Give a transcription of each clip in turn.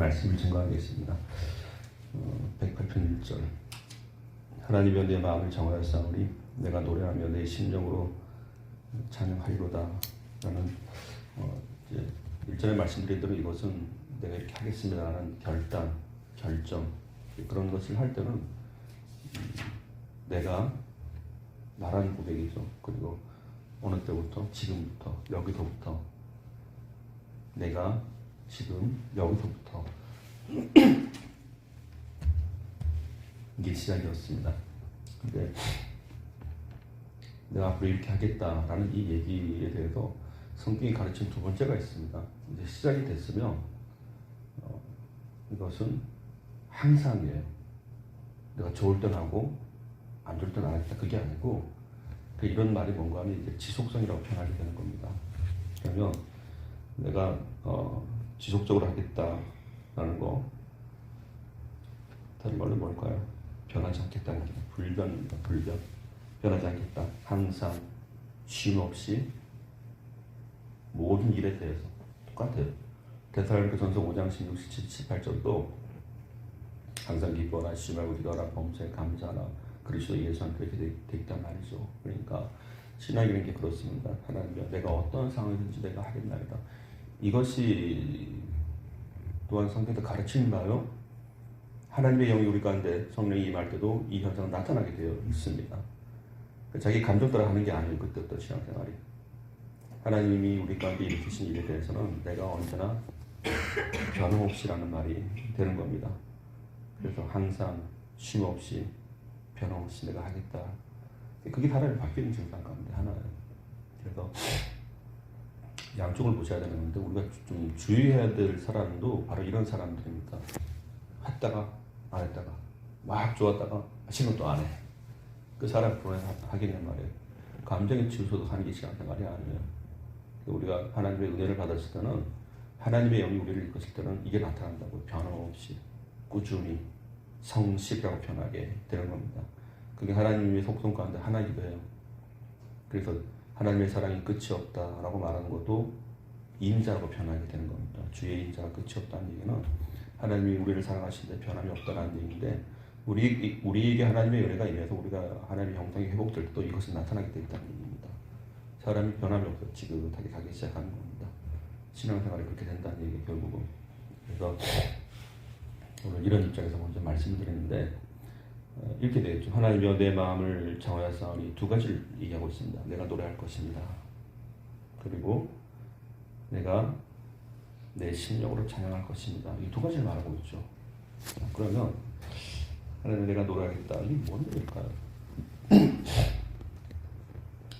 말씀을 증거하겠습니다. 108편 1절 하나님이여 내 마음을 정하였사오니 내가 노래하며 내 심령으로 찬양하리로다 라는 이제 1절에 말씀드린 대로 이것은 내가 이렇게 하겠습니다 라는 결단, 결정 그런 것을 할 때는 내가 말하는 고백이죠. 그리고 어느 때부터, 지금부터, 여기서부터 내가 지금 여기서부터 이게 시작이었습니다. 근데 내가 앞으로 이렇게 하겠다라는 이 얘기에 대해서 성경이 가르친 두 번째가 있습니다. 이제 시작이 됐으면 이것은 항상이에요. 내가 좋을 땐 하고 안 좋을 땐 안 하겠다 그게 아니고 이런 말이 뭔가 하면 이제 지속성이라고 표현하게 되는 겁니다. 그러면 내가 지속적으로 하겠다라는 거 다른 말로 뭘까요? 변하지 않겠다는 게 불변입니다. 불변. 변하지 않겠다. 항상 쉼 없이 모든 일에 대해서 똑같아요. 데살로니가전서 5장 16, 17, 18절도 항상 기뻐하라, 쉬지 말고 기도하라, 범사에 감사하라. 그리스도 예수는 그렇게 돼 있단 말이죠. 그러니까 신학이라는 게 그렇습니다. 하나님이여 내가 어떤 상황이든지 내가 하겠나이다. 이것이 또한 성경에서 가르치는 바요. 하나님의 영이 우리 가운데 성령이 임할 때도 이 현상은 나타나게 되어 있습니다. 자기 감정 따라 하는 게 아니에요. 그때부터 신앙생활이. 하나님이 우리 가운데 일으키신 일에 대해서는 내가 언제나 변함없이라는 말이 되는 겁니다. 그래서 항상 쉼없이 변함없이 내가 하겠다. 그게 사람이 바뀌는 증상 가운데 하나예요. 그래서 양쪽을 보셔야 되는 건데 우리가 좀 주의해야 될 사람도 바로 이런 사람들입니다. 했다가 안 했다가 막 좋았다가 지금 또 안 해. 그 사람 불안해 하겠냔 말이에요. 감정에 치우쳐서 하는 게 신앙생활이 아니에요. 우리가 하나님의 은혜를 받았을 때는 하나님의 영이 우리를 이끌었을 때는 이게 나타난다고 변함없이 꾸준히 성실이라고 표현하게 되는 겁니다. 그게 하나님의 속성 가운데 하나이기도 해요. 그래서 하나님의 사랑이 끝이 없다라고 말하는 것도 인자라고 표현하게 되는 겁니다. 주의 인자가 끝이 없다는 얘기는 하나님이 우리를 사랑하시는데 변함이 없다는 얘기인데 우리에게 하나님의 은혜가 임해서 우리가 하나님의 형상이 회복될 때도 이것은 나타나게 되어 있다는 얘기입니다. 사람이 변함이 없어 지긋하게 가기 시작하는 겁니다. 신앙생활이 그렇게 된다는 얘기 결국은. 그래서 오늘 이런 입장에서 먼저 말씀드리는데 이렇게 되겠죠. 하나님이여 내 마음을 정하였사오니 두 가지를 얘기하고 있습니다. 내가 노래할 것입니다. 그리고 내가 내 심령으로 찬양할 것입니다. 이 두 가지를 말하고 있죠. 그러면 하나님 내가 노래하겠다. 이게 뭔 얘기일까요?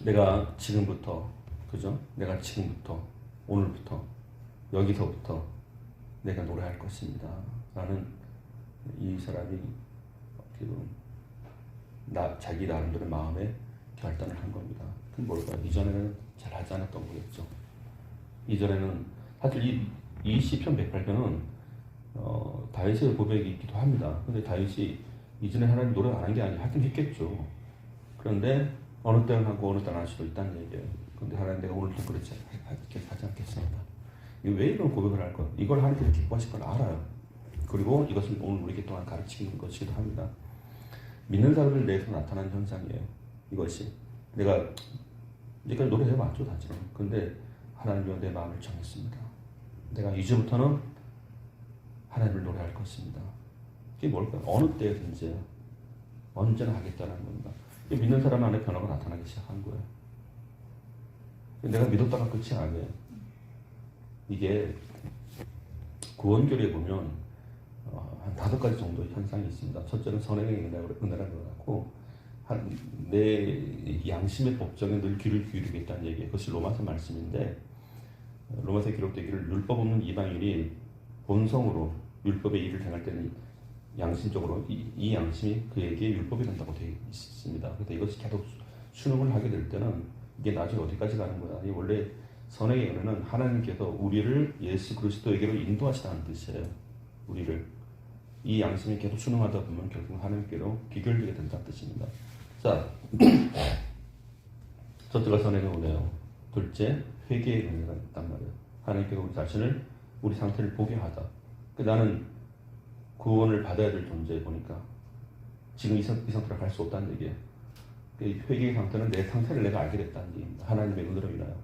내가 지금부터 그죠? 내가 지금부터 오늘부터 여기서부터 내가 노래할 것입니다. 라는 이 사람이 자기 나름대로 마음에 결단을 한 겁니다. 그건 뭘까요? 이전에는 잘 하지 않았던 거겠죠. 이전에는 사실 이 시편 108편은 다윗의 고백이 있기도 합니다. 근데 다윗이 이전에 하나님 노래 안 한 게 아니라 하긴 했겠죠. 그런데 어느 때는 하고 어느 때는 할 수도 있다는 얘기예요. 근데 하나님 내가 오늘도 그렇지 하지 않겠습니다. 왜 이런 고백을 할까? 이걸 하나님께서 기뻐하실 걸 알아요. 그리고 이것은 오늘 우리에게 또한 가르치는 것이기도 합니다. 믿는 사람들 내에서 나타나는 현상이에요. 이것이 내가 이제까지 노래해봤죠 사실은. 근데 하나님이여 내 마음을 정했습니다. 내가 이제부터는 하나님을 노래할 것입니다. 이게 뭘까요? 어느 때든지 언제나 하겠다는 겁니다. 믿는 사람 안에 변화가 나타나기 시작한 거예요. 내가 믿었다가 끝이 아니에요. 이게 구원교리에 보면 한 5가지 정도 현상이 있습니다. 첫째는 선행의 은혜라는 것 같고 내 양심의 법정에 늘 귀를 기울이겠다는 얘기예요. 그것이 로마서 말씀인데 로마서에 기록되기를 율법 없는 이방인이 본성으로 율법의 일을 행할 때는 양심적으로 이 양심이 그에게 율법이 된다고 되어 있습니다. 그래서 이것이 계속 순응을 하게 될 때는 이게 나중에 어디까지 가는 거야? 원래 선행의 은혜는 하나님께서 우리를 예수 그리스도에게로 인도하시다는 뜻이에요. 우리를 이 양심이 계속 순응하다 보면 결국 하나님께로 귀결되게 된다는 뜻입니다. 자, 첫째가 선행의 은혜요. 둘째, 회개의 은혜가 있단 말이에요. 하나님께서 우리 자신을 우리 상태를 보게 하다. 나는 구원을 받아야 될 존재 보니까 지금 이 상태로 갈 수 없다는 얘기예요. 회개의 상태는 내 상태를 내가 알게 됐다는 얘기입니다. 하나님의 은혜로 인하여.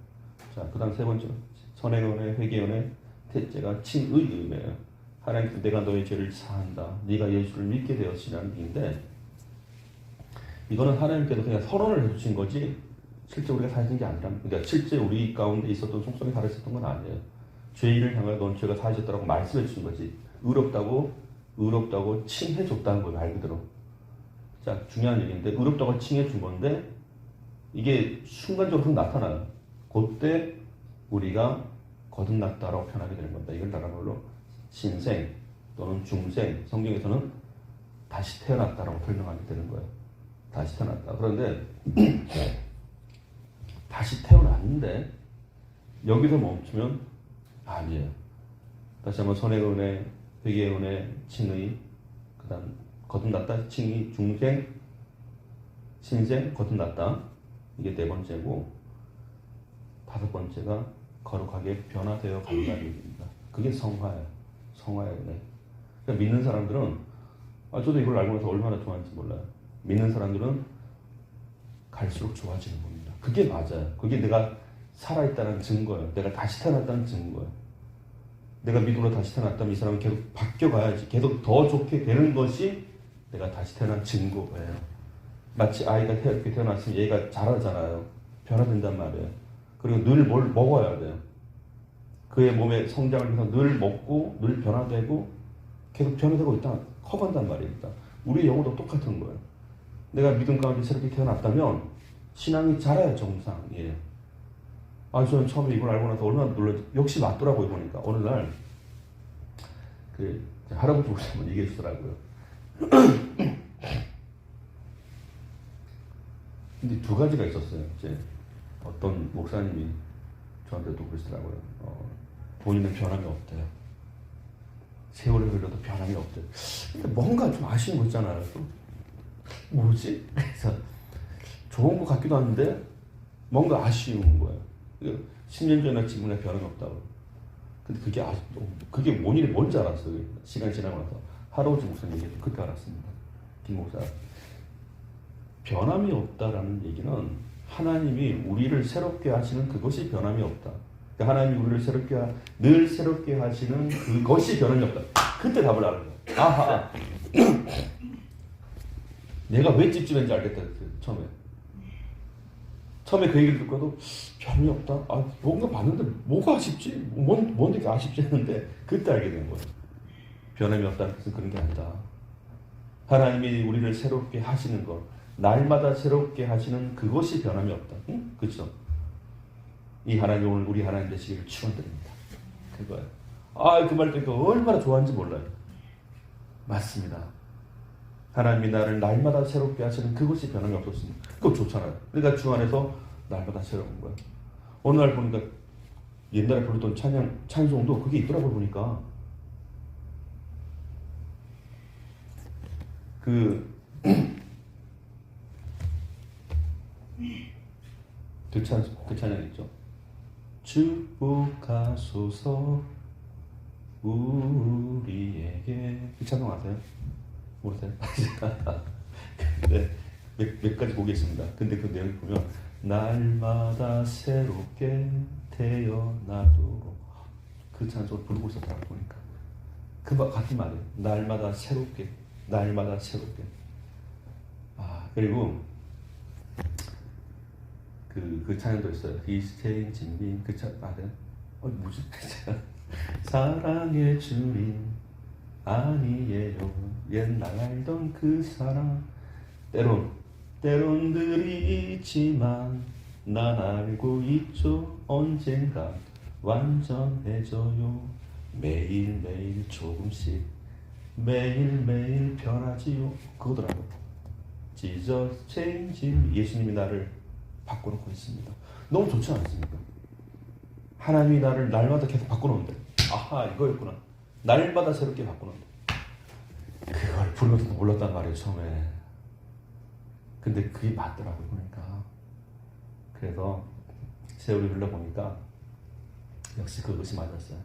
자, 그 다음 세 번째, 선의 은혜, 회개의 은혜, 셋째가 칭의 은혜예요. 하나님께서 내가 너의 죄를 사한다. 네가 예수를 믿게 되었으라는 얘기인데, 이거는 하나님께서 그냥 선언을 해주신 거지 실제 우리가 사라진 게 아니라, 그러니까 실제 우리 가운데 있었던 속성이 사라졌던 건 아니에요. 죄인을 향하여 넌 죄가 사라졌다고 말씀해 주신 거지. 의롭다고 칭해 줬다는 거예요, 말 그대로. 자, 중요한 얘기인데, 의롭다고 칭해 준 건데 이게 순간적으로 나타나요. 그때 우리가 거듭났다라고 표현하게 되는 겁니다. 이걸 다른 걸로 신생 또는 중생, 성경에서는 다시 태어났다라고 설명하게 되는 거예요. 다시 태어났다. 그런데 다시 태어났는데 여기서 멈추면 아니에요. 다시 한번 선의 은혜, 회개의 은혜, 칭의, 그 다음 거듭났다, 칭의, 중생, 신생, 거듭났다. 이게 네 번째고, 다섯 번째가 거룩하게 변화되어 간다는 얘기입니다. 그게 성화예요. 성화의 은혜. 그러니까 믿는 사람들은, 저도 이걸 알고 나서 얼마나 좋아하는지 몰라요. 믿는 사람들은 갈수록 좋아지는 겁니다. 그게 맞아요. 그게 내가 살아있다는 증거예요. 내가 다시 태어났다는 증거예요. 내가 믿음으로 다시 태어났다면 이 사람은 계속 바뀌어가야지. 계속 더 좋게 되는 것이 내가 다시 태어난 증거예요. 마치 아이가 이렇게 태어났으면 얘가 자라잖아요. 변화된단 말이에요. 그리고 늘 뭘 먹어야 돼요. 그의 몸의 성장을 위해서 늘 먹고 늘 변화되고 계속 변화되고 있다 커간단 말입니다. 우리 영혼도 똑같은 거예요. 내가 믿음 가운데 새롭게 태어났다면 신앙이 자라야 정상이에요. 저는 처음에 이걸 알고 나서 얼마나 놀랐지. 역시 맞더라고요. 보니까 어느 날 할아버지 오시면 얘기해 주더라고요. 근데 두 가지가 있었어요. 이제 어떤 목사님이 저한테도 그러시더라고요. 본인은 변함이 없대요. 세월이 흘러도 변함이 없대요. 근데 뭔가 좀 아쉬운 거 있잖아요. 뭐지? 그래서 좋은 것 같기도 한데 뭔가 아쉬운 거예요. 10년 전이나 지금이나 변함이 없다고. 근데 그게 아직도, 그게 원인이 뭔지 알았어요. 시간이 지나고 나서. 할아버지 목사님 얘기해서 그때 알았습니다. 김 목사. 변함이 없다라는 얘기는 하나님이 우리를 새롭게 하시는 그것이 변함이 없다. 그러니까 하나님이 우리를 늘 새롭게 하시는 그것이 변함이 없다. 그때 답을 알아요. 아하. 내가 왜 찝찝한지 알겠다. 처음에 그 얘기를 듣고도 변함이 없다. 뭔가 봤는데 뭐가 아쉽지? 뭔데 이렇게 아쉽지 했는데 그때 알게 된 거예요. 변함이 없다는 것은 그런 게 아니다. 하나님이 우리를 새롭게 하시는 것, 날마다 새롭게 하시는 그것이 변함이 없다. 응? 그렇죠? 이 하나님 오늘 우리 하나님 되시기를 축원드립니다. 그거예요. 그 말 듣니까 얼마나 좋아하는지 몰라요. 맞습니다. 하나님이 나를 날마다 새롭게 하시는 그것이 변함이 없었습니다. 그거 좋잖아요. 그러니까 주 안에서 날마다 새로운 거예요. 어느 날 보니까 옛날에 부르던 찬송도 그게 있더라고요. 보니까 그 찬양 있죠. 축복하소서 우리에게. 그 찬송 아세요? 모르세요? 근데 몇 가지 곡이 있습니다. 근데 그 내용을 보면 날마다 새롭게 태어나도록 그 찬송을 부르고 있었다고 보니까 같은 말이에요. 날마다 새롭게. 그리고 그 찬양도 있어요. He's changing me. 그 찬양 아세요? 뭐지? 사랑의 주님 아니에요. 옛날 알던 그 사랑. 때론 느리지만 난 알고 있죠. 언젠가 완전해져요. 매일매일 조금씩 매일매일 변하지요. 그거더라고요. Jesus changing. 예수님이 나를 바꿔놓고 있습니다. 너무 좋지 않습니까? 하나님이 나를 날마다 계속 바꿔놓는데, 이거였구나. 날마다 새롭게 바꿔놓는데, 그걸 부르면서도 몰랐단 말이에요. 처음에. 근데 그게 맞더라고요. 보니까. 그래서 세월이 흘러보니까 역시 그것이 맞았어요.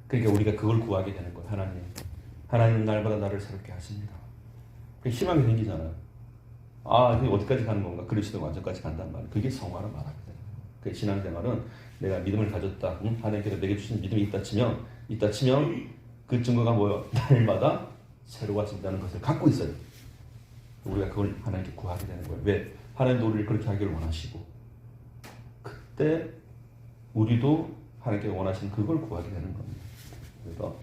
그러니까 우리가 그걸 구하게 되는 거예요. 하나님은 날마다 나를 새롭게 하십니다. 희망이 생기잖아요. 아, 이게 어디까지 가는 건가? 그리스도 완전까지 간단 말이에요. 그게 성화로 말하게 돼요. 그 신앙생활은 내가 믿음을 가졌다. 하나님께서 내게 주신 믿음이 있다 치면 그 증거가 뭐예요? 날마다 새로워진다는 것을 갖고 있어요. 우리가 그걸 하나님께 구하게 되는 거예요. 왜? 하나님도 우리를 그렇게 하기를 원하시고 그때 우리도 하나님께 원하시는 그걸 구하게 되는 겁니다. 그래서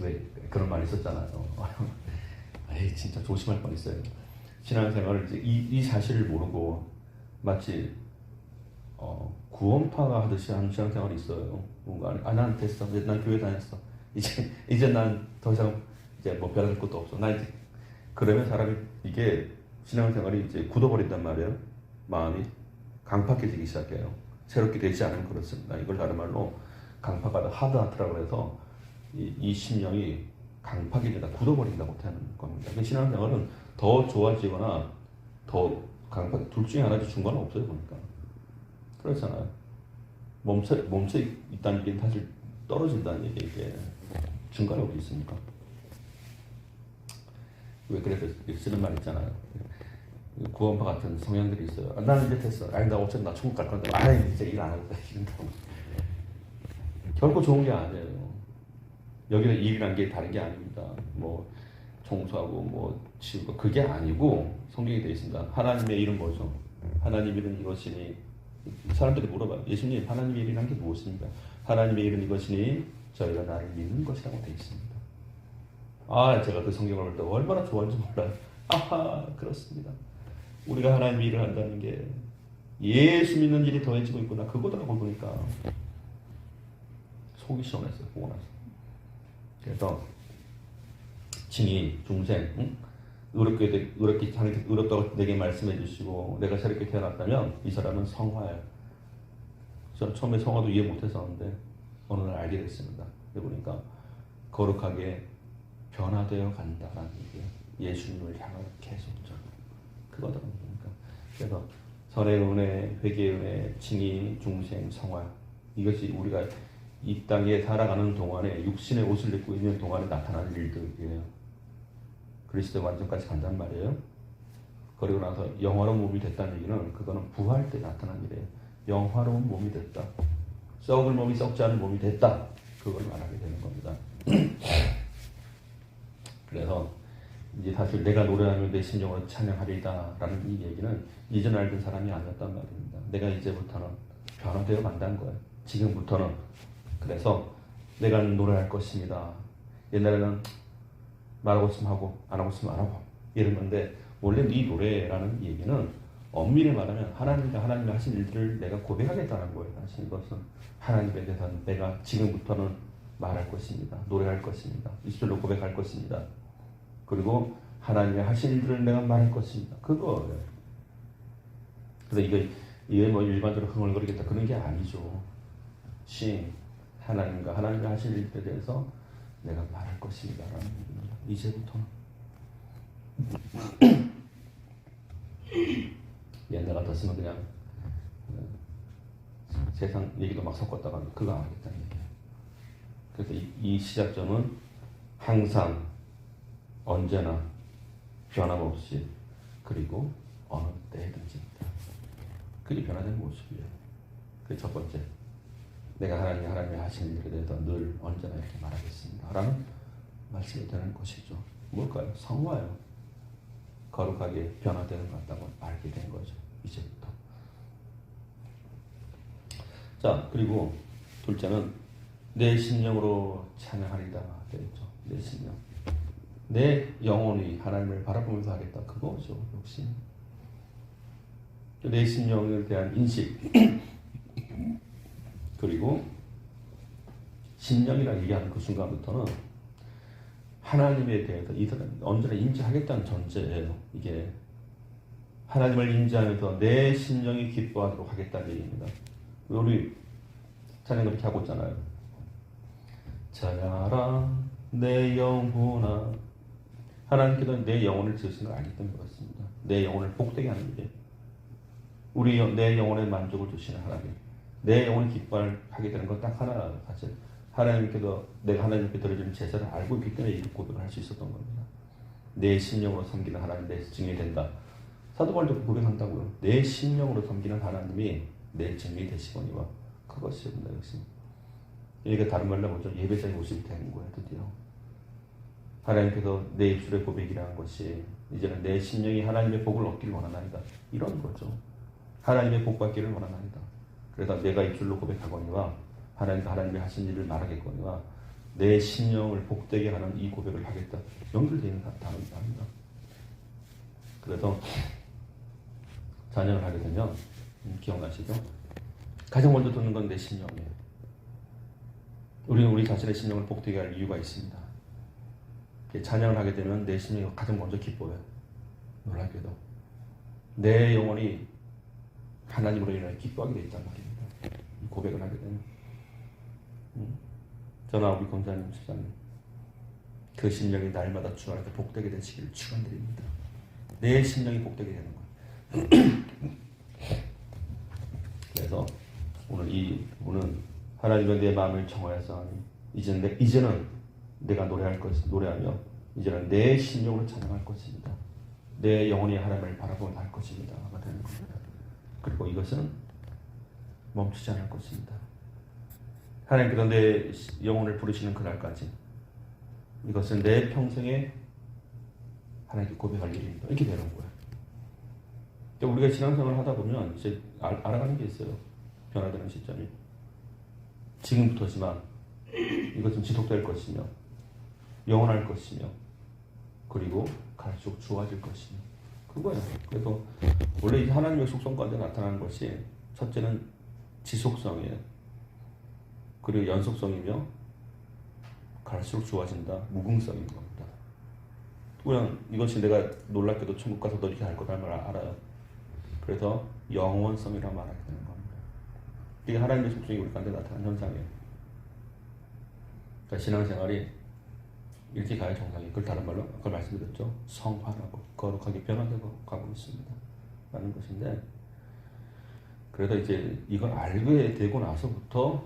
왜 그런 말이 있었잖아요. 에이, 진짜 조심할 뻔했어요. 신앙생활을 이제 이 사실을 모르고 마치 구원파가 하듯이 하는 신앙생활이 있어요. 뭔가 난 됐어, 난 교회 다녔어. 이제 난 더 이상 이제 뭐 변할 것도 없어. 나 이제 그러면 사람이 이게 신앙생활이 이제 굳어버린단 말이에요. 마음이 강팍해지기 시작해요. 새롭게 되지 않으면 그렇습니다. 이걸 다른 말로 강팍하다 하드하트라고 해서 이 심령이 강팍해지다 굳어버린다고 하는 겁니다. 신앙생활은 더 좋아지거나 더 강팍 둘 중에 하나지 중간은 없어요 보니까. 그렇잖아요. 멈춰 있다는 얘기는 사실 떨어진다는 얘기 이게 중간에 어디 있습니까? 왜 그래서 쓰는 말 있잖아요. 구원파 같은 성향들이 있어요. 나는 이제 됐어. 아니 나 어차피 나 천국 갈 건데. 아니 이제 일 안 하겠다 이런다고. 결코 좋은 게 아니에요. 여기는 일이란 게 다른 게 아닙니다. 뭐 청소하고 뭐 치우고 그게 아니고 성경에 되어 있습니다. 하나님의 일은 뭐죠? 하나님의 일은 이것이니 사람들이 물어봐요. 예수님 하나님의 일이란 게 무엇입니까? 하나님의 일은 이것이니 저희가 나를 믿는 것이라고 되어 있습니다. 아 제가 그 성경을 볼 때 얼마나 좋아하는지 몰라요. 아하 그렇습니다. 우리가 하나님의 일을 한다는 게 예수 믿는 일이 더해지고 있구나. 그거더라고 보니까 속이 시원했어요. 보고 나서. 그래서 칭의 중생 의롭다고 내게 말씀해 주시고 내가 새롭게 태어났다면 이 사람은 성화예요. 저는 처음에 성화도 이해 못했었는데 어느 날 알게 됐습니다. 그러니까 거룩하게 변화되어 간다라는 얘기예요. 예수님을 향한 계속적 그거더라고요. 그러니까 그래서 선의 은혜, 회개의 은혜, 칭의, 중생, 성화 이것이 우리가 이 땅에 살아가는 동안에 육신의 옷을 입고 있는 동안에 나타나는 일들이에요. 그리스도 완전까지 간단 말이에요. 그리고 나서 영화로운 몸이 됐다는 얘기는 그거는 부활 때 나타난 일이에요. 영화로운 몸이 됐다. 썩을 몸이 썩지 않은 몸이 됐다. 그걸 말하게 되는 겁니다. 그래서 이제 사실 내가 노래하며 내 심령으로 찬양하리다 라는 이 얘기는 이전 알던 사람이 아니었단 말입니다. 내가 이제부터는 변화되어 간다는 거예요. 지금부터는. 그래서 내가 노래할 것입니다. 옛날에는 말하고 있으면 하고 안 하고 있으면 안 하고 이랬는데 원래 이 노래라는 얘기는 엄밀히 말하면 하나님과 하나님이 하신 일들을 내가 고백하겠다는 거예요. 사실 이것은 하나님에 대해서는 내가 지금부터는 말할 것입니다. 노래할 것입니다. 입술로 고백할 것입니다. 그리고 하나님이 하신 일들을 내가 말할 것입니다. 그거예요. 그래서 이게 뭐 일반적으로 흥얼거리겠다 그런 게 아니죠. 하나님과 하나님이 하신 일들에 대해서 내가 말할 것입니다. 라는 얘기입니다. 이제부터는. 옛날 같았으면 그냥 세상 얘기도 막 섞었다가 그거 안 하겠다는 얘기예요. 그래서 이 시작점은 항상 언제나 변함없이 그리고 어느 때든지입니다. 그게 변화된 모습이에요. 그게 첫 번째. 내가 하나님이 하신 일에 대해서 늘 언제나 이렇게 말하겠습니다. 라는 말씀이 되는 것이죠. 뭘까요? 성화요. 거룩하게 변화되는 것 같다고 알게 된 거죠. 이제부터. 자, 그리고 둘째는 내 심령으로 찬양하리다 되겠죠. 내 심령. 내 영혼이 하나님을 바라보면서 하겠다. 그거죠. 역시. 내 심령에 대한 인식. 그리고 심령이라고 얘기하는 그 순간부터는 하나님에 대해서 이 사람이 언제나 인지하겠다는 전제예요. 이게 하나님을 인지하면서 내 심령이 기뻐하도록 하겠다는 얘기입니다. 우리 찬양 그렇게 하고 있잖아요. 찬양하라 내 영혼아. 하나님께서 내 영혼을 지으신 걸 알기 때문에 그렇습니다. 내 영혼을 복되게 하는 일이에요. 내 영혼에 만족을 주시는 하나님. 내 영혼이 기뻐하게 되는 건 딱 하나 사실 하나님께서 내가 하나님께 드려지는 제사를 알고 있기 때문에 이 고백을 할 수 있었던 겁니다. 내 심령으로 섬기는 하나님 내 증인이 된다. 사도 바울도 고백한다고요. 내 심령으로 섬기는 하나님이 내 증인이 되시거니와 그것이옵니다. 역시 이게 다른 말로 뭐죠? 예배자의 모습이 되는 거예요. 드디어 하나님께서 내 입술의 고백이라는 것이 이제는 내 심령이 하나님의 복을 얻기를 원하나이다. 이런 거죠. 하나님의 복 받기를 원하나이다. 그래서 내가 입술로 고백하거니와 하나님이 하신 일을 말하겠거니와 내 심령을 복되게 하는 이 고백을 하겠다. 연결되어 있는 단어입니다. 그래서 찬양을 하게 되면 기억나시죠? 가장 먼저 듣는 건 내 심령이에요. 우리는 우리 자신의 심령을 복되게 할 이유가 있습니다. 찬양을 하게 되면 내 심령이 가장 먼저 기뻐요. 놀랍게도 내 영혼이 하나님으로 인하여 기뻐하게 되어 있단 말입니다. 고백을 하게 되면 저나 우리 권사님, 집사님 그 심령이 날마다 주 안에서 복되게 되시기를 축원드립니다. 내 심령이 복되게 되는 거예요. 그래서 오늘 이 부분은 하나님은 내 마음을 정하여서 하니 이제는 내가 노래하며 이제는 내 심령으로 찬양할 것입니다. 내 영혼이 하나님을 바라보며 할 것입니다. 되는 겁니다. 그리고 이것은 멈추지 않을 것입니다. 하나님께서 내 영혼을 부르시는 그날까지 이것은 내 평생에 하나님께 고백할 일입니다. 이렇게 되는 거예요. 우리가 신앙생활을 하다 보면 이제 알아가는 게 있어요. 변화되는 시점이 지금부터지만 이것은 지속될 것이며 영원할 것이며 그리고 갈수록 좋아질 것이며 그거예요. 그래서 원래 이 하나님의 속성 가운데 나타나는 것이 첫째는 지속성이에요. 그리고 연속성이며 갈수록 좋아진다. 무궁성인 겁니다. 그냥 이것이 내가 놀랍게도 천국 가서 너 이렇게 할 거라는 걸 알아요. 그래서 영원성이라 말하게 되는 겁니다. 이게 하나님의 속성이 우리 가운데 나타나는 현상이에요. 그러니까 신앙생활이 이렇게 가야 정상이에요. 그걸 다른 말로 그걸 말씀드렸죠. 성화하고 거룩하게 변화되고 가고 있습니다. 라는 것인데 그래도 이제 이걸 알게 되고 나서부터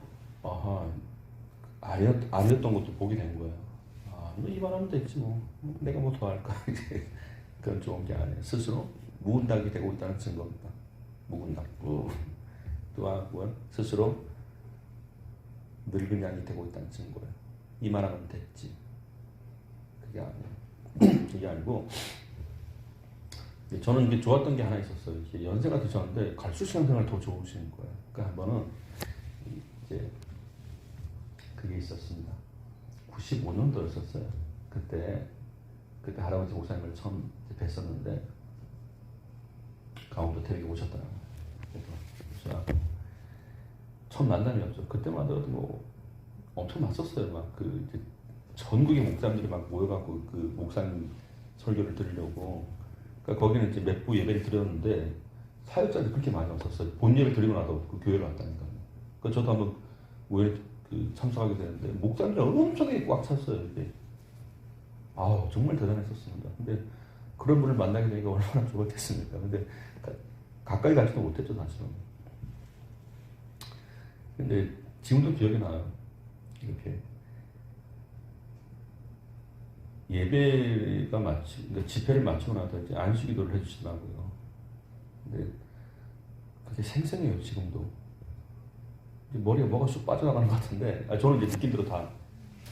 아니었던 것도 보게 된 거예요. 이만하면 됐지 뭐. 내가 뭐 더 할까. 그건 좋은 게 아니에요. 스스로 무근닭이 되고 있다는 증거입니다. 무근닭. 또한 스스로 늙은 양이 되고 있다는 증거예요. 이만하면 됐지. 그게 아니에요. 그게 아니고 저는 이게 좋았던 게 하나 있었어요. 이게 연세가 드셨는데 갈수록 신앙생활 더 좋으신 거예요. 그러니까 한 번은 이제 그게 있었습니다. 95년도였었어요. 그때 할아버지 목사님을 처음 뵀었는데 강원도 태백에 오셨더라고요. 그래서 첫 만남이었죠. 그때마다 뭐 엄청 났었어요. 막 이제 전국의 목사님들이 막 모여갖고 그 목사님 설교를 들으려고. 그러니까 거기는 이제 몇 부 예배를 드렸는데 사역자들이 그렇게 많이 왔었어요. 본 예배 드리고 나서 그 교회를 왔다니까요. 그러니까 저도 한번 참석하게 되는데 목사님들이 엄청나게 꽉 찼어요. 이게. 정말 대단했었습니다. 근데 그런 분을 만나게 되니까 얼마나 좋았겠습니까. 근데 가까이 가지도 못했죠, 사실은. 근데 지금도 기억이 나요. 이렇게 예배가 그러니까 집회를 마치고 나서 이제 안식기도를 해주시더라고요. 근데 그게 생생해요, 지금도. 머리에 뭐가 쑥 빠져나가는 것 같은데, 저는 이제 느낌대로 다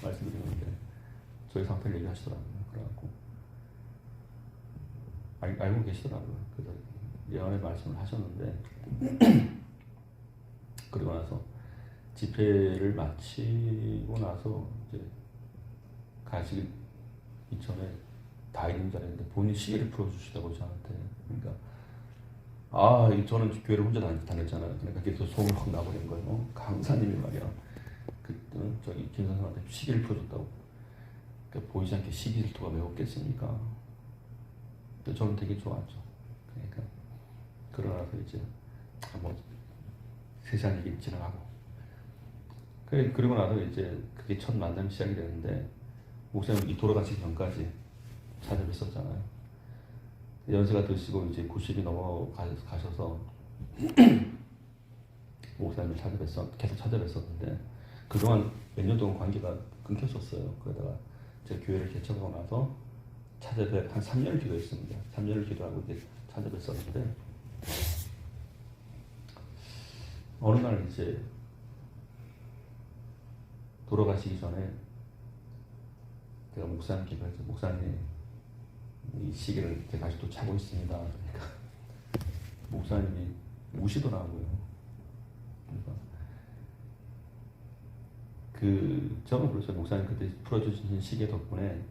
말씀드리는데, 저희 상태를 얘기하시더라고요. 그래갖고, 알고 계시더라고요. 그래서 예언의 말씀을 하셨는데, 그리고 나서 집회를 마치고 나서 이제 가시기 이전에 다 있는 자리인데 본인 시계를 풀어주시다고 저한테. 그러니까 저는 교회를 혼자 다녔잖아요. 그러니까 그게 또 소문이 확 나버린 거예요. 강사님이 말이야. 저기 김 선생한테 시계를 풀어줬다고. 그러니까 보이지 않게 시계 질투가 왜 없겠습니까? 저는 되게 좋았죠. 그러니까 그러고 나서 이제 뭐 세상 얘기 지나가고. 그리고 나서 이제 그게 첫 만남이 시작이 되는데 목사님이 돌아가시기 전까지 찾아뵀었잖아요. 연세가 드시고 이제 90이 넘어가셔서 목사님을 계속 찾아뵀었는데 그동안 몇 년 동안 관계가 끊겼었어요. 그러다가 제가 교회를 개척하고 나서 찾아뵈 한 3년을 기도했습니다. 3년을 기도하고 이제 찾아뵀었는데 어느 날 이제 돌아가시기 전에 제가 목사님께 그랬죠. 목사님, 이 시계를 제가 아직도 차고 있습니다. 그러니까 목사님이 우시더라고요. 그러니까 저는 그렇죠. 목사님 그때 풀어주신 시계 덕분에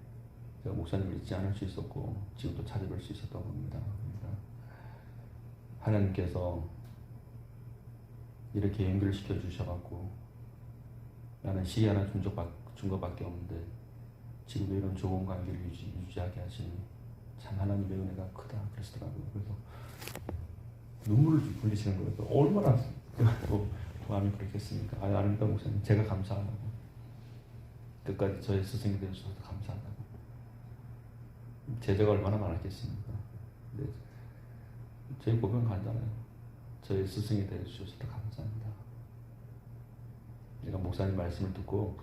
제가 목사님을 잊지 않을 수 있었고 지금도 찾아뵐 수 있었던 겁니다. 그러니까 하나님께서 이렇게 연결시켜 주셔갖고 나는 시계 하나 준 것밖에 없는데 지금도 이런 좋은 관계를 유지하게 하시니 참 하나님의 은혜가 크다 그러시더라고요. 그래서 눈물을 흘리시는 거예요. 얼마나 또 마음이 그렇겠습니까? 아닙니다 목사님, 제가 감사하다고, 끝까지 저의 스승이 되어주셔서 감사하다고. 제자가 얼마나 많았겠습니까? 근데 저희 고백은 간단해요. 저의 스승이 되어주셔서 감사합니다. 내가 목사님 말씀을 듣고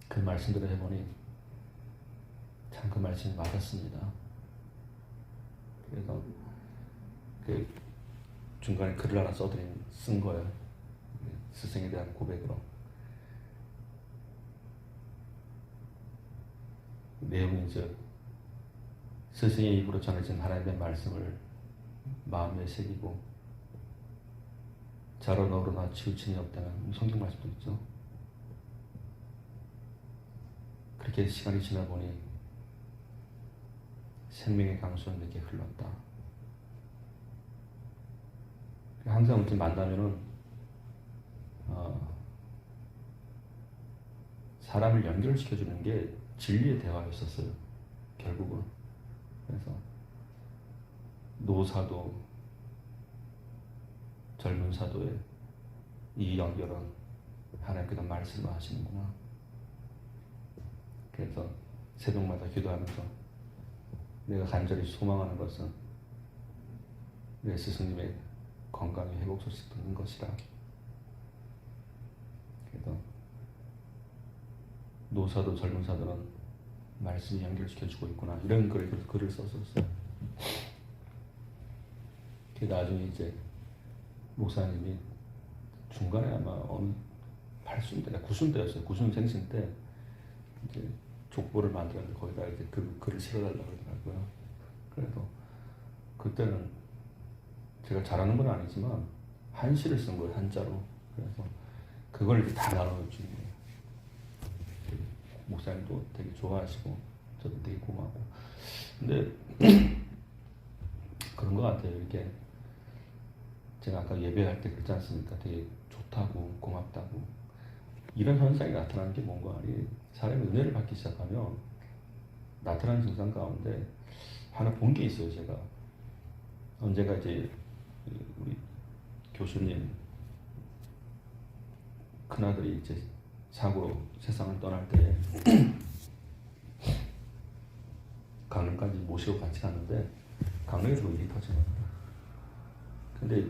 그 말씀대로 해보니 참 그 말씀이 맞았습니다. 그래서 그 중간에 글을 하나 쓴 거예요. 스승에 대한 고백으로. 내용이 이제 스승의 입으로 전해진 하나님의 말씀을 마음에 새기고 자로 너로나 치우침이 없다는 성경 말씀도 있죠. 그렇게 시간이 지나 보니 생명의 강수는 내게 흘렀다. 항상 이렇게 만나면은 사람을 연결시켜주는 게 진리의 대화였었어요. 결국은. 그래서 노사도 젊은 사도의 이 연결은 하나님께서 말씀을 하시는구나. 그래서 새벽마다 기도하면서 내가 간절히 소망하는 것은 내 스승님의 건강의 회복 소식 듣는 것이라. 그래서 노사도 젊은 사도는 말씀이 연결시켜주고 있구나, 이런 글을 썼었어요. 그 나중에 이제 목사님이 중간에 아마 어느 8순대, 9순대였어요. 9순생신 때 이제 족보를 만들었는데 거기다 이제 그 글을 실어달라고 그러더라고요. 그래도 그때는 제가 잘하는 건 아니지만 한시를 쓴 거예요, 한자로. 그래서 그걸 이제 다 나눠주는 거예요. 목사님도 되게 좋아하시고 저도 되게 고마워. 근데 그런 것 같아요. 이렇게 제가 아까 예배할 때 그랬지 않습니까? 되게 좋다고 고맙다고 이런 현상이 나타나는 게 뭔가, 사람이 은혜를 받기 시작하면 나타나는 증상 가운데 하나 본 게 있어요. 제가 언제가 이제 우리 교수님 큰아들이 이제 사고로 세상을 떠날 때 강릉까지 모시고 같이 갔는데 강릉에서 일이 터진 거예요. 근데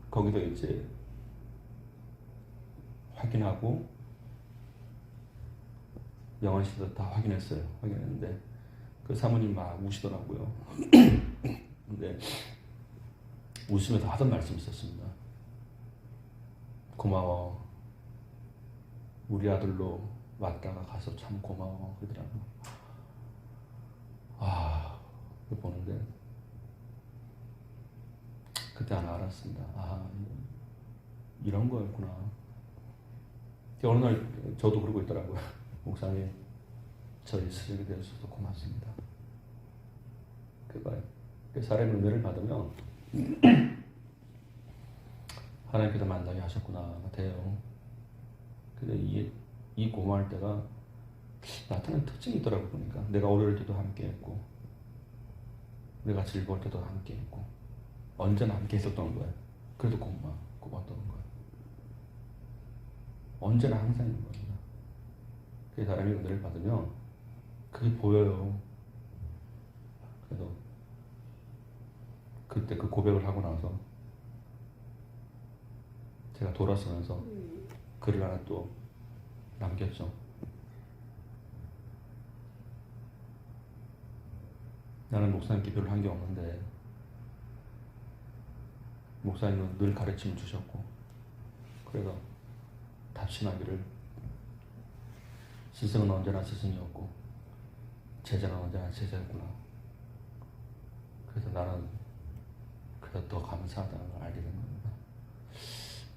거기도 이제 확인하고 영원 씨도 다 확인했는데 그 사모님 막 우시더라고요. 근데 웃으면서 하던 말씀이 있었습니다. 고마워. 우리 아들로 왔다가 가서 참 고마워. 그러더라고요. 그거 보는데 그때 하나 알았습니다. 이런 거였구나. 어느 날 저도 그러고 있더라고요. 목사님, 저희 스승이 되어주셔서 고맙습니다. 그거예요. 사람의 은혜를 받으면 하나님께서 만나게 하셨구나 돼요. 근데 이 고마울 때가 나타나는 특징이 있더라고. 보니까 내가 어려울 때도 함께 했고 내가 즐거울 때도 함께 했고 언제나 함께 했었던 거예요. 그래도 고마웠던 거예요. 언제나 항상 있는 겁니다. 그 사람이 은혜를 받으면 그게 보여요. 그래서 그때 그 고백을 하고 나서 제가 돌아서면서 글을 하나 또 남겼죠. 나는 목사님께 별로 한 게 없는데 목사님은 늘 가르침을 주셨고, 그래서 답신하기를 스승은 언제나 스승이었고 제자는 언제나 제자였구나. 그래서 나는 그래서 더 감사하다는 걸 알게 된 겁니다.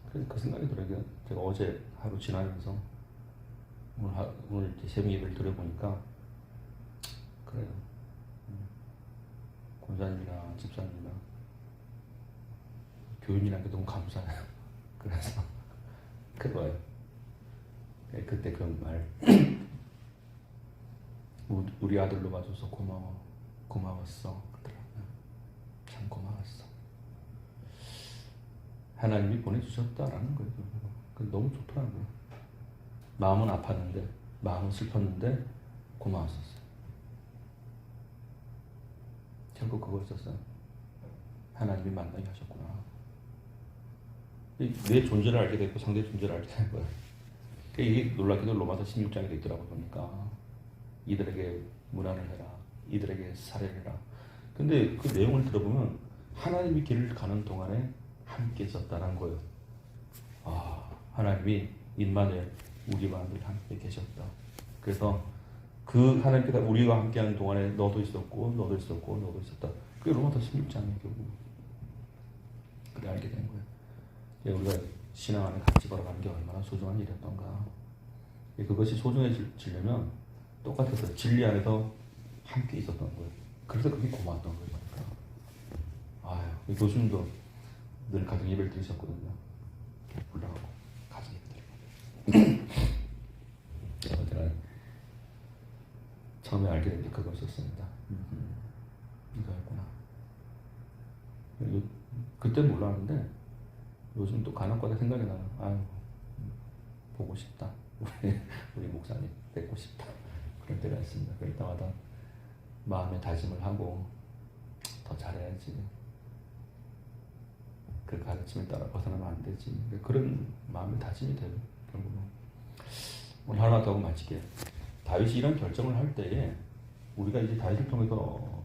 그래서 그 생각이 들어요. 제가 어제 하루 지나면서 오늘 이제 새벽 예배를 드려보니까 그래요. 권사님이나 집사님이나 교인이라는 게 너무 감사해요. 그래서 그거예요. 그때 그런 말 우리 아들로 봐줘서 고마웠어 그러더라고요. 참 고마웠어. 하나님이 보내주셨다라는 거예요. 그게 너무 좋더라고요. 마음은 아팠는데, 마음은 슬펐는데 고마웠었어요. 결국 그거였었어요. 하나님이 만나게 하셨구나. 내 존재를 알게 됐고 상대의 존재를 알게 된 거예요. 이게 놀랍게도 로마서 16장에 돼 있더라고 보니까 이들에게 문안을 해라, 이들에게 살해를 해라. 근데 그 내용을 들어보면 하나님이 길을 가는 동안에 함께 있었다는 거예요. 하나님이 임마누엘, 우리와 늘 함께 계셨다. 그래서 그 하나님께서 우리와 함께하는 동안에 너도 있었고 너도 있었고 너도 있었다. 그게 로마서 16장이에요. 결국 그래 알게 된 거예요. 우리가 신앙 안에 같이 걸어가는 게 얼마나 소중한 일이었던가. 그것이 소중해지려면 똑같아서 진리 안에서 함께 있었던 거예요. 그래서 그게 고마웠던 거예요. 그러니까 교수님도 늘 가정 예배를 드리셨거든요. 올라가고 가정 예배 드리고. 그래서 제가 처음에 알게 된 게 그거였습니다. 이거였구나. 그때 몰랐는데 요즘 또 간혹가다 생각이 나요. 보고 싶다. 우리 목사님 뵙고 싶다. 그럴 때가 있습니다. 그럴 때마다 마음의 다짐을 하고 더 잘해야지. 그 가르침에 따라 벗어나면 안 되지. 그런 마음의 다짐이 돼요. 결국은. 오늘 하나 더 하고 마칠게요. 다윗이 이런 결정을 할 때에 우리가 이제 다윗을 통해서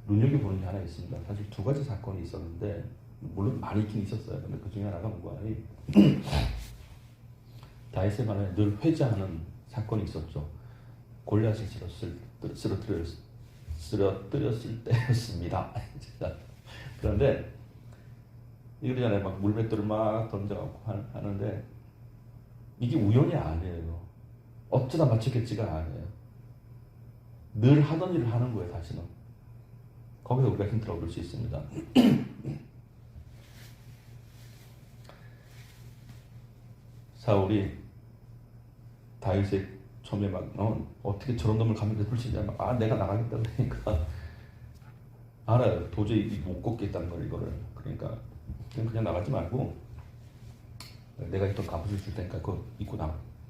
눈여겨보는 게 하나 있습니다. 사실 두 가지 사건이 있었는데 물론 많이 있긴 있었어요. 근데 그 중에 하나가 뭔가 다윗의 반에 늘 회자하는 사건이 있었죠. 골리앗을 쓰러뜨렸을 때였습니다. 그런데 이러잖아요. 막 물맷돌을 막 던져갖고 하는데 이게 우연이 아니에요. 어쩌다 맞췄겠지가 아니에요. 늘 하던 일을 하는 거예요. 사실은. 거기서 우리가 힌트를 얻을 수 있습니다. 사울이 다윗의 처음에 막 어떻게 저런 놈을 감히 불치냐 내가 나가겠다 그러니까 알아요. 도저히 못 걷겠다는 걸 이거를. 그러니까 그냥 나가지 말고 내가 입던 갑옷을 줄 테니까 그거 입고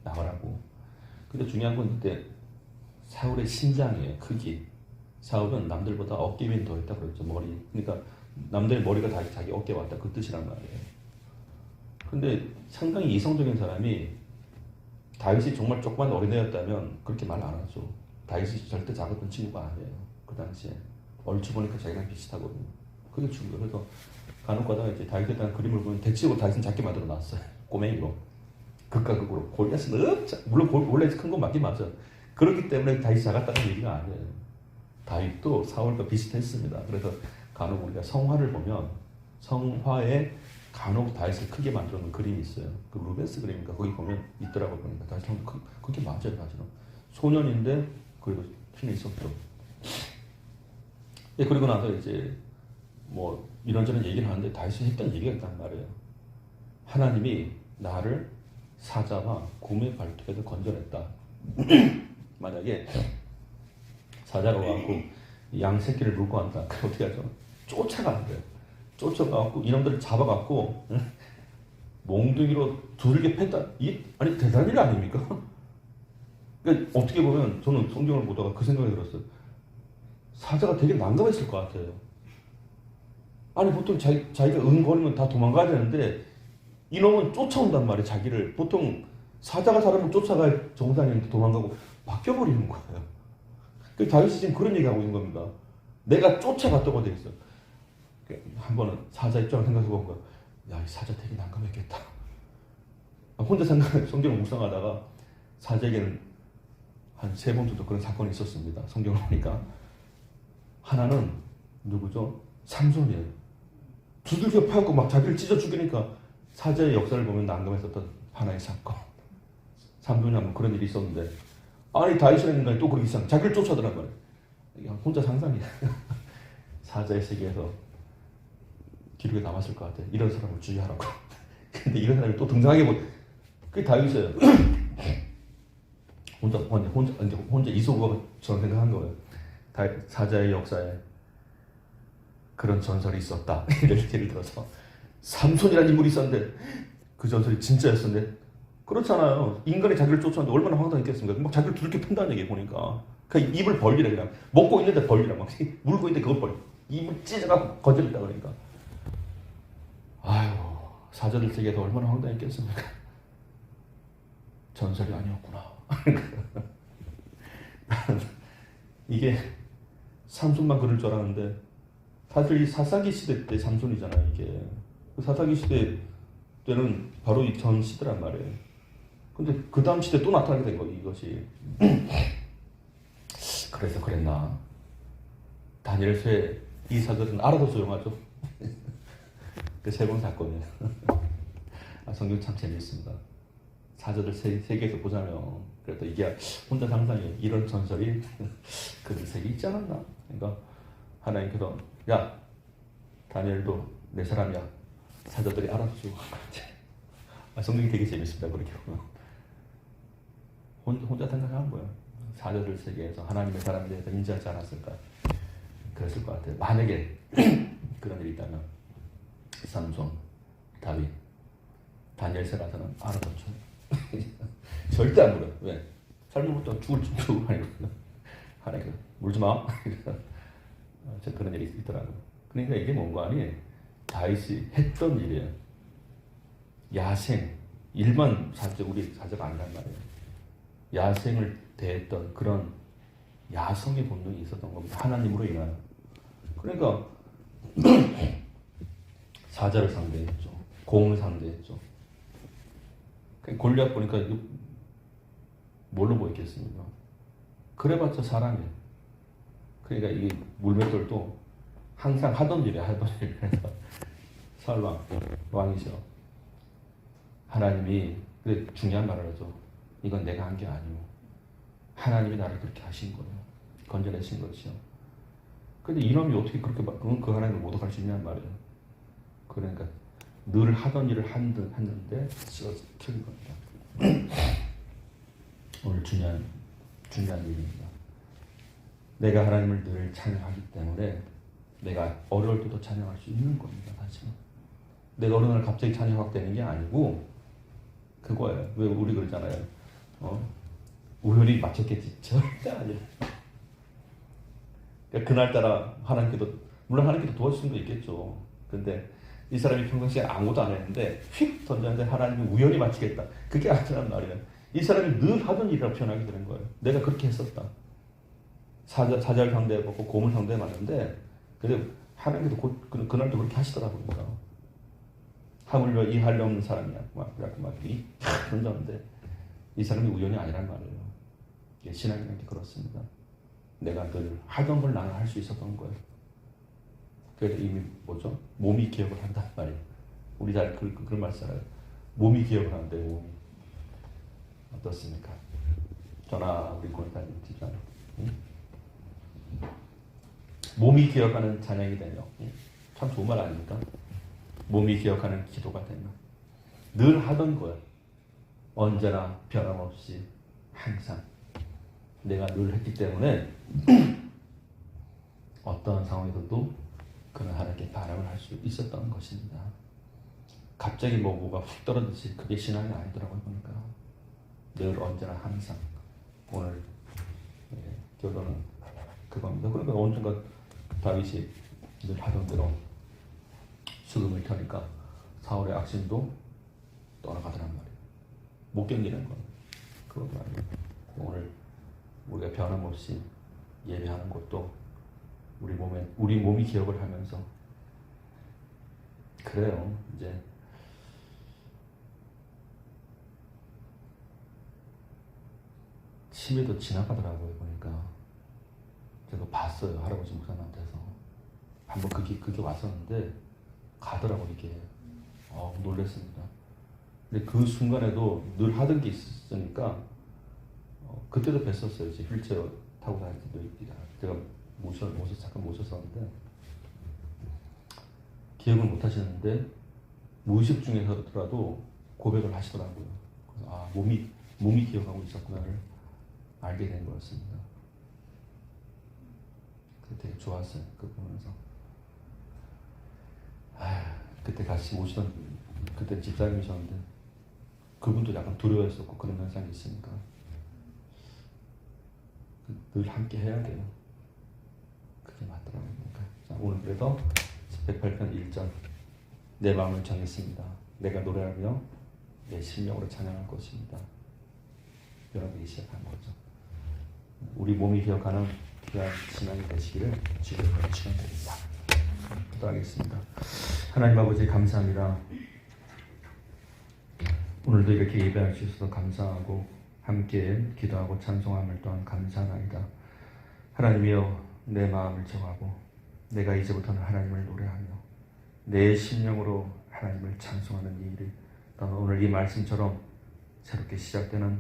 나가라고. 근데 중요한 건 그때 사울의 신장이에요. 크기. 사울은 남들보다 어깨 위는 더 있다 그랬죠. 머리. 그러니까 남들의 머리가 다 자기 어깨에 왔다 그 뜻이란 말이에요. 근데 상당히 이성적인 사람이 다윗이 정말 조그만 어린애였다면 그렇게 말 안 하죠. 다윗이 절대 작았던 친구가 아니에요. 그 당시에. 얼추 보니까 자기랑 비슷하거든요. 그게 중요해요. 그래서 간혹 가다가 이제 다윗에 대한 그림을 보면 대체로 다윗은 작게 만들어 놨어요. 꼬맹이로. 극과 극으로. 골리앗은 물론 원래 큰 건 맞긴 맞아요. 그렇기 때문에 다윗이 작았다는 얘기가 아니에요. 다윗도 사울과 비슷했습니다. 그래서 간혹 우리가 성화를 보면 성화에 간혹 다윗을 크게 만들어 놓은 그림이 있어요. 그 루벤스 그림인가 거기 보면 있더라고 보니까 다윗 그게 맞아요. 사실은. 소년인데 그래도 힘이 있었죠. 그리고 나서 이제 뭐 이런저런 얘기를 하는데 다윗이 했던 얘기가 있단 말이에요. 하나님이 나를 사자와 곰의 발톱에서 건져냈다. 만약에 사자가 와갖고 양 새끼를 물고 간다. 그럼 어떻게 하죠? 쫓아가는데요. 쫓아가갖고 이놈들을 잡아갖고 몽둥이로 두들겨 팼다. 아니 대단한 일 아닙니까? 그러니까 어떻게 보면 저는 성경을 보다가 그 생각이 들었어요. 사자가 되게 난감했을 것 같아요. 아니 보통 자기가 응거리면 다 도망가야 되는데 이놈은 쫓아온단 말이에요. 자기를 보통 사자가 사람을 쫓아갈 정상인데 도망가고 바뀌어버리는 거예요. 그 다윗이 지금 그런 얘기하고 있는 겁니다. 내가 쫓아갔다고 돼 있어. 한 번은 사자 입장을 생각해 본 거야. 야, 이 사자 되게 난감했겠다. 혼자 성경을 묵상하다가 사자에게는 한 3번 정도 그런 사건이 있었습니다. 성경을 보니까. 하나는 누구죠? 삼손이에요. 두들겨 패고 막 자기를 찢어 죽이니까 사자의 역사를 보면 난감했었던 하나의 사건. 삼손이 한번 그런 일이 있었는데 아니 다윗이라는 인간이 또 그렇게 이상 자기를 쫓아더란 말이에요. 이게 혼자 상상이야. 사자의 세계에서 기록에 남았을 것 같아. 이런 사람을 주의하라고. 근데 이런 사람이 또 등장하게 뭐 그게 다윗이에요. 혼자 이소부가 저런 생각한 거예요. 사자의 역사에 그런 전설이 있었다. 예를 들어서 삼손이라는 인물이 있었는데 그 전설이 진짜였었는데 그렇잖아요. 인간이 자기를 쫓아오는데 얼마나 황당했겠습니까? 막 자기를 두렵게 푼다는 얘기 보니까 그 입을 벌리래 그냥 먹고 있는데 벌리라 막 물고 있는데 그걸 벌리 입을 찢어갖고 건져있다 그러니까 아유 사자들 세계에서 얼마나 황당했겠습니까? 전설이 아니었구나. 이게 삼손만 그럴 줄 알았는데 사실 이 사사기 시대 때 삼손이잖아요. 이게 사사기 시대 때는 바로 이 전 시대란 말이에요. 근데 그 다음 시대 또 나타나게 된 거예요. 이것이. 그래서 그랬나. 다니엘서에 이 사절은 알아도 소용하죠. 그 3번 사건이에요. 성경 참 재미있습니다. 사절을 세계에서 보자면 그래도 이게 혼자 상상해. 이런 전설이 그들 세계에 있지 않았나. 그러니까 하나님께서 야 다니엘도 내 사람이야. 사자들이 알아주고 성경이 되게 재밌습니다. 그렇게 보면 혼자 생각하는 거예요. 사자들 세계에서 하나님의 사람에 대해서 인지하지 않았을까. 그랬을 것 같아요. 만약에 그런 일이 있다면 삼손, 다윗, 다니엘서 가서는 알아듣죠. 절대 안 물어요. 왜? 삶부터 죽을 줄 아니거든요. 하나님 물지 마. 그런 일이 있더라고요. 그러니까 이게 뭔가 아니에요. 다윗이 했던 일이에요. 야생, 일반 사자, 우리 사자가 아니란 말이에요. 야생을 대했던 그런 야성의 본능이 있었던 겁니다. 하나님으로 인하여. 그러니까 사자를 상대했죠. 공을 상대했죠. 골리앗 보니까 이거 뭘로 보였겠습니까? 그래봤자 사람이에요. 그러니까 이 물맷돌도 항상 하던 일이에요. 하던 일. 그래서 사울 왕이죠. 하나님이 근데 중요한 말을 하죠. 이건 내가 한 게 아니오. 하나님이 나를 그렇게 하신 거예요. 건져내신 것이요. 근데 이놈이 어떻게 그렇게 그 하나님을 모독할 수 있냔 말이에요. 그러니까 늘 하던 일을 했는데 씌워서 틀린 겁니다. 오늘 중요한 일입니다. 내가 하나님을 늘 찬양하기 때문에 내가 어려울 때도 찬양할 수 있는 겁니다. 사실은. 내가 어느 날 갑자기 찬양 확 되는 게 아니고 그거예요. 왜 우리 그러잖아요. 우연히 맞췄겠지. 절대 아니에요. 그러니까 그날따라 하나님께도 물론 하나님께도 도와주신 거 있겠죠. 근데 이 사람이 평상시에 아무것도 안 했는데 휙 던졌는데 하나님이 우연히 맞추겠다. 그게 아니란 말이에요. 이 사람이 늘 하던 일이라고 표현하게 되는 거예요. 내가 그렇게 했었다. 사자를 상대해보고 곰을 상대해봤는데 근데 하나님께도 그날도 그렇게 하시더라고요. 하물며 이 할례 없는 사람이야. 막 던졌는데 이 사람이 우연이 아니란 말이에요. 신앙이라는 게 그렇습니다. 내가 늘 하던 걸 나는 할 수 있었던 거예요. 그래서 이미 뭐죠? 몸이 기억을 한단 말이에요. 우리 잘 그런 말 쓰잖아요. 몸이 기억을 하는데 몸이 어떻습니까? 저나 우리 권사님 진짜 몸이 기억하는 찬양이 되며 참 좋은 말 아닙니까? 몸이 기억하는 기도가 되며 늘 하던 거예요. 언제나 변함없이 항상 내가 늘 했기 때문에 어떤 상황에서도 그는 하나님께 반응을 할 수 있었던 것입니다. 갑자기 뭐가 훅 떨어지지 그게 신앙이 아니더라고요. 보니까 늘 언제나 항상 오늘 결론은 그겁니다. 그러니까 언젠가 다윗이 늘 하던 대로 죽음을 터니까 사울의 악심도 떠나가더란 말이에요. 못 견디는 건 그런 거 아니에요. 오늘 우리가 변함없이 예배하는 것도 우리 몸이 기억을 하면서 그래요. 이제 치매도 지나가더라고요. 보니까 제가 봤어요. 할아버지 목사님한테서 한번 그게 왔었는데 가더라고 이게. 놀랬습니다. 근데 그 순간에도 늘 하던 게 있으니까 그때도 뵀었어요. 이제 휠체어 타고 다닐 때도 제가 잠깐 모셨었는데 기억을 못 하시는데 무의식 중에서라도 고백을 하시더라고요. 그래서 몸이 기억하고 있었구나를 알게 된 거였습니다. 되게 좋았어요. 그거 보면서. 그때 같이 오시던 그때 집사님이셨는데 그분도 약간 두려워했었고 그런 현상이 있으니까 늘 함께 해야 돼요. 그게 맞더라고요. 자, 오늘 그래서 108편 1절 내 마음을 정했습니다. 내가 노래하며 내 심령으로 찬양할 것입니다. 여러분이 시작한 거죠. 우리 몸이 기억하는 귀한 신앙이 되시기를 주님으로 축원드립니다. 기도하겠습니다. 하나님 아버지 감사합니다. 오늘도 이렇게 예배할 수 있어서 감사하고 함께 기도하고 찬송함을 또한 감사합니다. 하나님이여 내 마음을 정하고 내가 이제부터는 하나님을 노래하며 내 심령으로 하나님을 찬송하는 이 일이 오늘 이 말씀처럼 새롭게 시작되는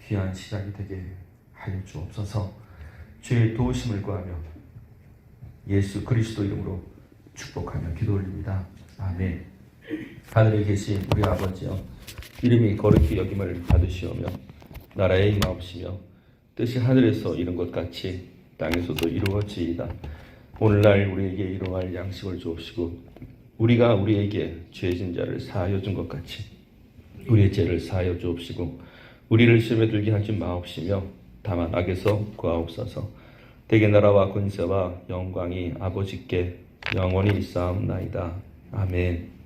귀한 시작이 되게 하여 주옵소서. 주의 도우심을 구하며 예수 그리스도 이름으로 축복하며 기도 올립니다. 아멘. 하늘에 계신 우리 아버지여 이름이 거룩히 여김을 받으시오며 나라의 임하옵시며 뜻이 하늘에서 이룬 것 같이 땅에서도 이루어지이다. 오늘날 우리에게 이러할 양식을 주옵시고 우리가 우리에게 죄진 자를 사하여 준 것 같이 우리의 죄를 사하여 주옵시고 우리를 시험에 들게 하지 마옵시며 다만 악에서 구하옵소서. 대개 나라와 권세와 영광이 아버지께 영원히 있사옵나이다. 아멘.